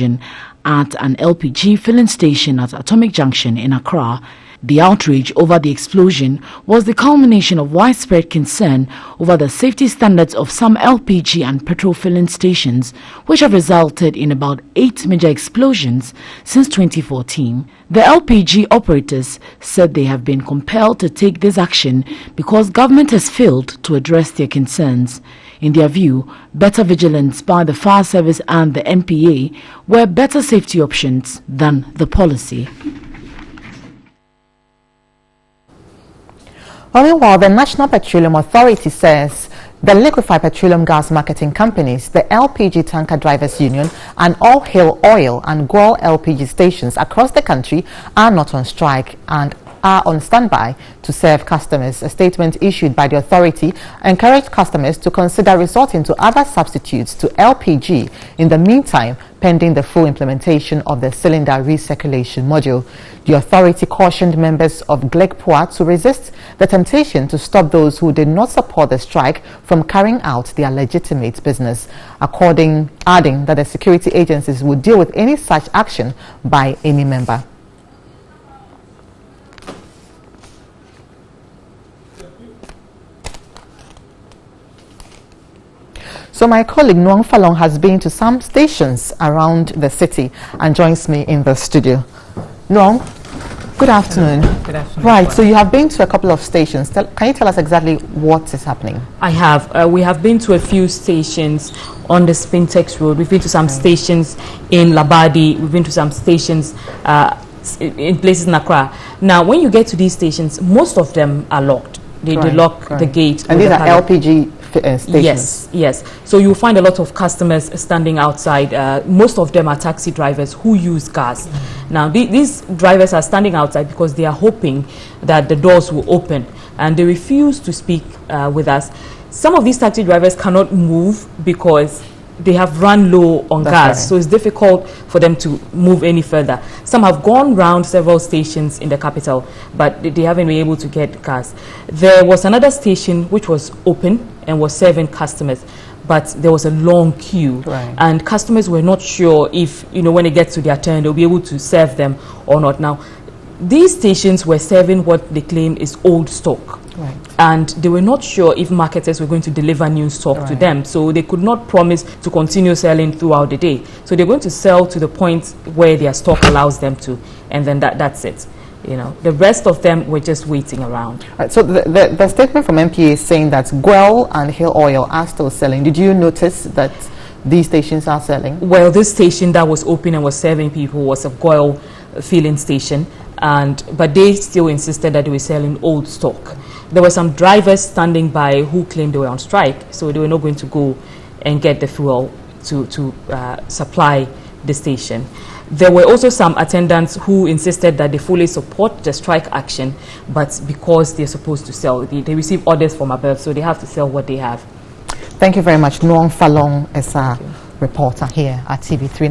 explosion at an LPG filling station at Atomic Junction in Accra. The outrage over the explosion was the culmination of widespread concern over the safety standards of some LPG and petrol filling stations, which have resulted in about 8 major explosions since 2014. The LPG operators said they have been compelled to take this action because government has failed to address their concerns. In their view, better vigilance by the fire service and the NPA were better safety options than the policy. While the National Petroleum Authority says the liquefied petroleum gas marketing companies, the LPG Tanker Drivers Union, and all Hill Oil and Guel LPG stations across the country are not on strike and are on standby to serve customers. A statement issued by the authority encouraged customers to consider resorting to other substitutes to LPG in the meantime, pending the full implementation of the cylinder recirculation module. The authority cautioned members of GLECPOA to resist the temptation to stop those who did not support the strike from carrying out their legitimate business, adding that the security agencies would deal with any such action by any member. So my colleague Nuang Falong has been to some stations around the city and joins me in the studio. Nuang, good afternoon. Good afternoon. Right, so you have been to a couple of stations. Can you tell us exactly what is happening? I have. We have been to a few stations on the Spintex Road. We've been to some stations in Labadi. We've been to some stations in places in Accra. Now, when you get to these stations, most of them are locked. They lock the gate. And these are LPG stations? Yes. So you'll find a lot of customers standing outside. Most of them are taxi drivers who use gas. Now, these drivers are standing outside because they are hoping that the doors will open, and they refuse to speak with us. Some of these taxi drivers cannot move because they have run low on gas, so it's difficult for them to move any further. Some have gone round several stations in the capital, but they haven't been able to get gas. There was another station which was open and was serving customers, but there was a long queue, and customers were not sure if, when they get to their turn, they'll be able to serve them or not. Now, these stations were serving what they claim is old stock. And they were not sure if marketers were going to deliver new stock to them, so they could not promise to continue selling throughout the day. So they're going to sell to the point where their stock allows them to, and then that's it. The rest of them were just waiting around. So the statement from MPA is saying that Guel and Hill Oil are still selling. Did you notice that these stations are selling? Well, this station that was open and was serving people was a Guel filling station, but they still insisted that they were selling old stock. There were some drivers standing by who claimed they were on strike, so they were not going to go and get the fuel to supply the station. There were also some attendants who insisted that they fully support the strike action, but because they're supposed to sell, they receive orders from above, so they have to sell what they have. Thank you very much. Nuang Falong is a reporter here at TV3.